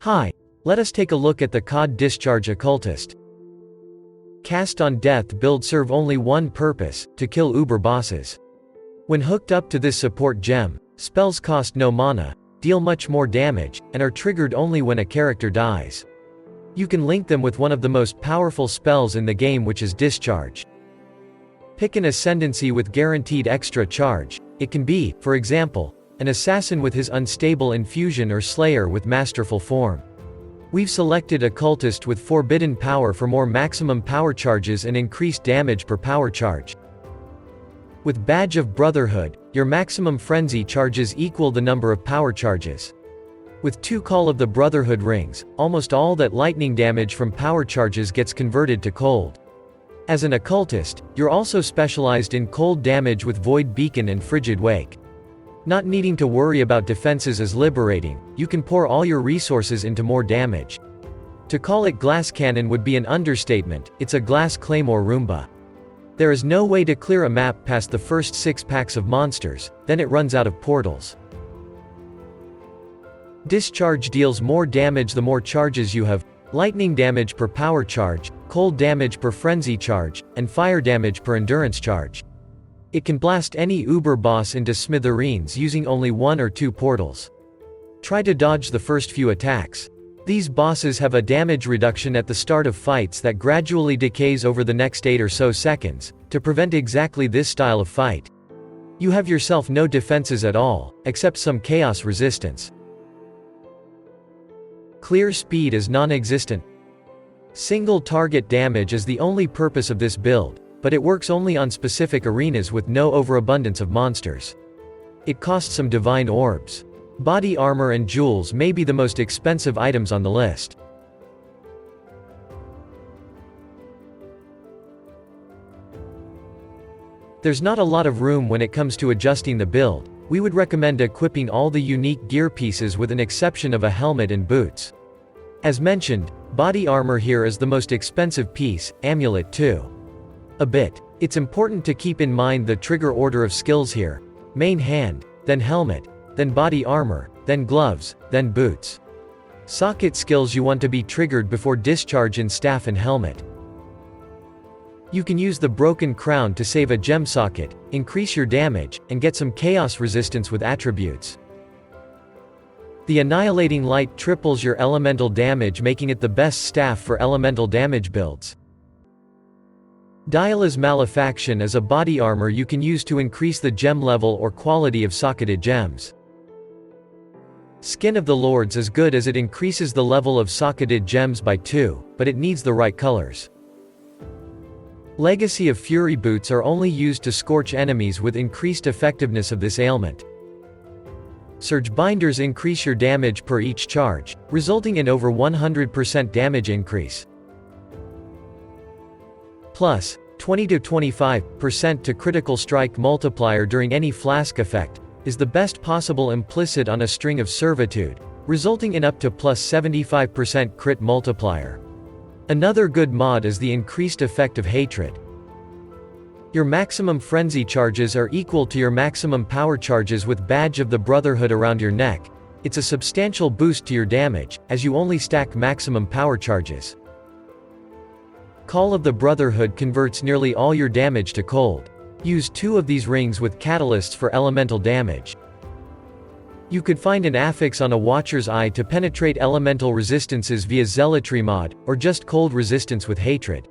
Hi, let us take a look at the COD Discharge Occultist. Cast on death build serve only one purpose, to kill uber bosses. When hooked up to this support gem, spells cost no mana, deal much more damage, and are triggered only when a character dies. You can link them with one of the most powerful spells in the game, which is Discharge. Pick an ascendancy with guaranteed extra charge. It can be, for example, an assassin with his unstable infusion or slayer with masterful form. We've selected Occultist with forbidden power for more maximum power charges and increased damage per power charge. With Badge of Brotherhood, your maximum frenzy charges equal the number of power charges. With 2 Call of the Brotherhood rings, almost all that lightning damage from power charges gets converted to cold. As an Occultist, you're also specialized in cold damage with Void Beacon and Frigid Wake. Not needing to worry about defenses is liberating. You can pour all your resources into more damage. To call it Glass Cannon would be an understatement. It's a Glass Claymore Roomba. There is no way to clear a map past the first 6 packs of monsters, then it runs out of portals. Discharge deals more damage the more charges you have: lightning damage per power charge, cold damage per frenzy charge, and fire damage per endurance charge. It can blast any uber boss into smithereens using only 1 or 2 portals. Try to dodge the first few attacks. These bosses have a damage reduction at the start of fights that gradually decays over the next 8 or so seconds, to prevent exactly this style of fight. You have yourself no defenses at all, except some chaos resistance. Clear speed is non-existent. Single target damage is the only purpose of this build, but it works only on specific arenas with no overabundance of monsters. It costs some divine orbs. Body armor and jewels may be the most expensive items on the list. There's not a lot of room when it comes to adjusting the build. We would recommend equipping all the unique gear pieces with an exception of a helmet and boots. As mentioned, body armor here is the most expensive piece, amulet too. A bit. It's important to keep in mind the trigger order of skills here: main hand, then helmet, then body armor, then gloves, then boots. Socket skills you want to be triggered before discharge in staff and helmet. You can use the broken crown to save a gem socket, increase your damage, and get some chaos resistance with attributes. The annihilating light triples your elemental damage, making it the best staff for elemental damage builds. Diala's Malefaction is a body armor you can use to increase the gem level or quality of socketed gems. Skin of the Lords is good as it increases the level of socketed gems by 2, but it needs the right colors. Legacy of Fury boots are only used to scorch enemies with increased effectiveness of this ailment. Surge binders increase your damage per each charge, resulting in over 100% damage increase. Plus, 20 to 25% to critical strike multiplier during any flask effect, is the best possible implicit on a string of servitude, resulting in up to plus 75% crit multiplier. Another good mod is the increased effect of hatred. Your maximum frenzy charges are equal to your maximum power charges with Badge of the Brotherhood around your neck. It's a substantial boost to your damage, as you only stack maximum power charges. Call of the Brotherhood converts nearly all your damage to cold. Use 2 of these rings with catalysts for elemental damage. You could find an affix on a Watcher's Eye to penetrate elemental resistances via Zealotry mod, or just cold resistance with hatred.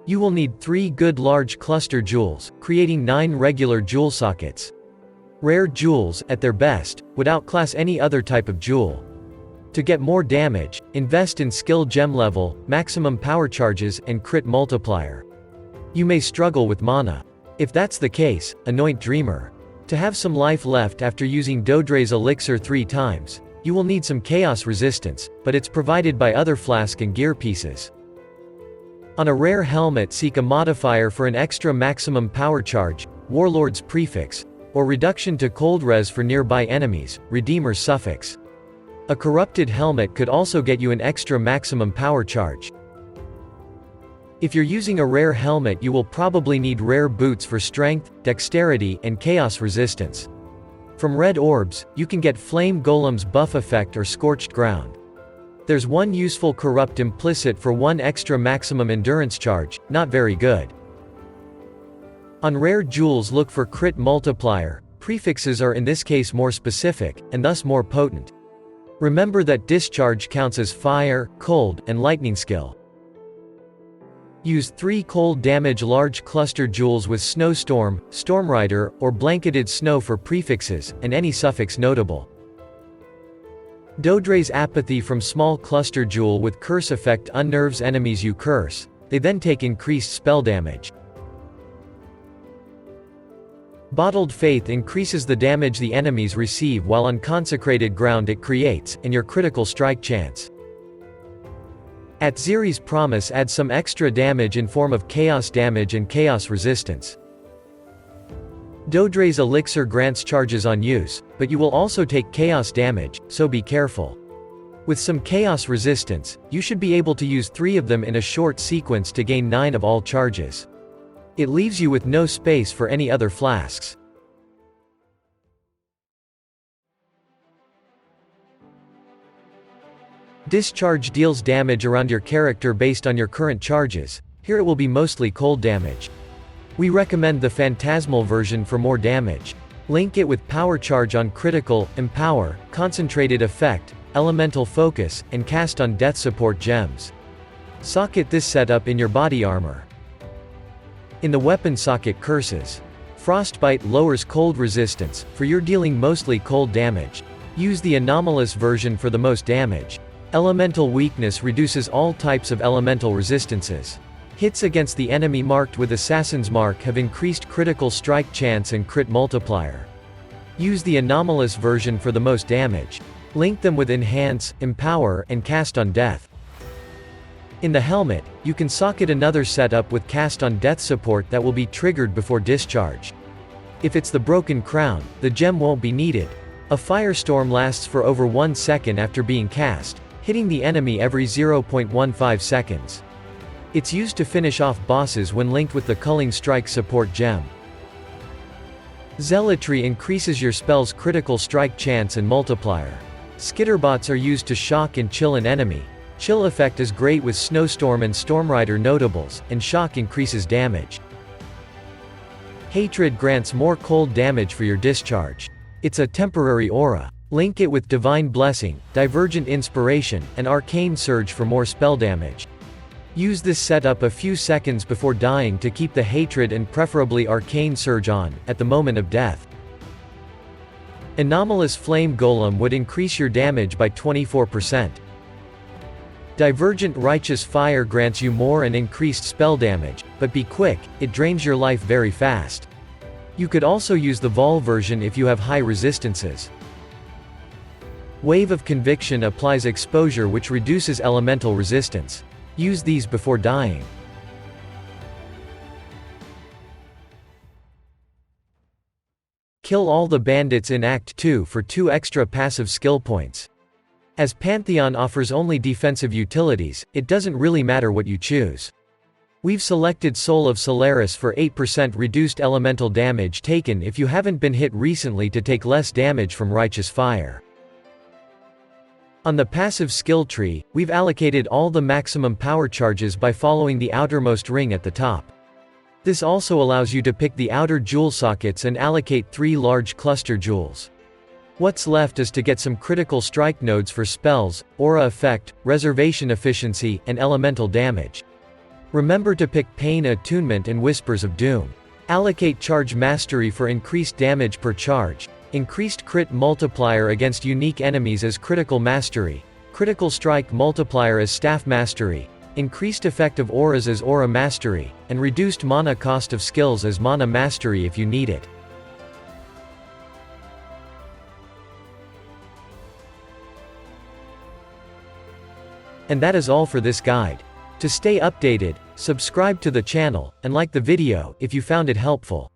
You will need 3 good large cluster jewels, creating 9 regular jewel sockets. Rare jewels, at their best, would outclass any other type of jewel. To get more damage, invest in skill gem level, maximum power charges, and crit multiplier. You may struggle with mana. If that's the case, anoint Dreamer. To have some life left after using Dodre's elixir 3 times, you will need some chaos resistance, but it's provided by other flask and gear pieces. On a rare helmet, seek a modifier for an extra maximum power charge, Warlord's Prefix, or reduction to cold res for nearby enemies, Redeemer's Suffix. A corrupted helmet could also get you an extra maximum power charge. If you're using a rare helmet, you will probably need rare boots for strength, dexterity, and chaos resistance. From red orbs, you can get Flame Golem's buff effect or Scorched Ground. There's one useful corrupt implicit for 1 extra maximum endurance charge, not very good. On rare jewels look for crit multiplier, prefixes are in this case more specific, and thus more potent. Remember that Discharge counts as fire, cold, and lightning skill. Use 3 cold damage large cluster jewels with Snowstorm, Stormrider, or Blanketed Snow for prefixes, and any suffix notable. Dodre's Apathy from small cluster jewel with curse effect unnerves enemies you curse, they then take increased spell damage. Bottled Faith increases the damage the enemies receive while on consecrated ground it creates, and your critical strike chance. Atziri's Promise adds some extra damage in form of chaos damage and chaos resistance. Dodre's Elixir grants charges on use, but you will also take chaos damage, so be careful. With some chaos resistance, you should be able to use 3 of them in a short sequence to gain 9 of all charges. It leaves you with no space for any other flasks. Discharge deals damage around your character based on your current charges. Here it will be mostly cold damage. We recommend the Phantasmal version for more damage. Link it with Power Charge on Critical, Empower, Concentrated Effect, Elemental Focus, and Cast on Death support gems. Socket this setup in your body armor. In the weapon socket curses. Frostbite lowers cold resistance, for you're dealing mostly cold damage. Use the anomalous version for the most damage. Elemental weakness reduces all types of elemental resistances. Hits against the enemy marked with Assassin's Mark have increased critical strike chance and crit multiplier. Use the anomalous version for the most damage. Link them with Enhance, Empower, and Cast on Death. In the helmet, you can socket another setup with Cast on Death support that will be triggered before discharge. If it's the Broken Crown, the gem won't be needed. A firestorm lasts for over 1 second after being cast, hitting the enemy every 0.15 seconds. It's used to finish off bosses when linked with the Culling Strike support gem. Zealotry increases your spell's critical strike chance and multiplier. Skitterbots are used to shock and chill an enemy. Chill effect is great with Snowstorm and Stormrider notables, and shock increases damage. Hatred grants more cold damage for your discharge. It's a temporary aura. Link it with Divine Blessing, Divergent Inspiration, and Arcane Surge for more spell damage. Use this setup a few seconds before dying to keep the Hatred and preferably Arcane Surge on, at the moment of death. Anomalous Flame Golem would increase your damage by 24%. Divergent Righteous Fire grants you more and increased spell damage, but be quick, it drains your life very fast. You could also use the Vol version if you have high resistances. Wave of Conviction applies exposure which reduces elemental resistance. Use these before dying. Kill all the bandits in Act 2 for 2 extra passive skill points. As Pantheon offers only defensive utilities, it doesn't really matter what you choose. We've selected Soul of Solaris for 8% reduced elemental damage taken if you haven't been hit recently to take less damage from Righteous Fire. On the passive skill tree, we've allocated all the maximum power charges by following the outermost ring at the top. This also allows you to pick the outer jewel sockets and allocate 3 large cluster jewels. What's left is to get some critical strike nodes for spells, aura effect, reservation efficiency, and elemental damage. Remember to pick Pain Attunement and Whispers of Doom. Allocate Charge Mastery for increased damage per charge, increased crit multiplier against unique enemies as Critical Mastery, Critical Strike multiplier as Staff Mastery, increased effect of auras as Aura Mastery, and reduced mana cost of skills as Mana Mastery if you need it. And that is all for this guide. To stay updated, subscribe to the channel, and like the video if you found it helpful.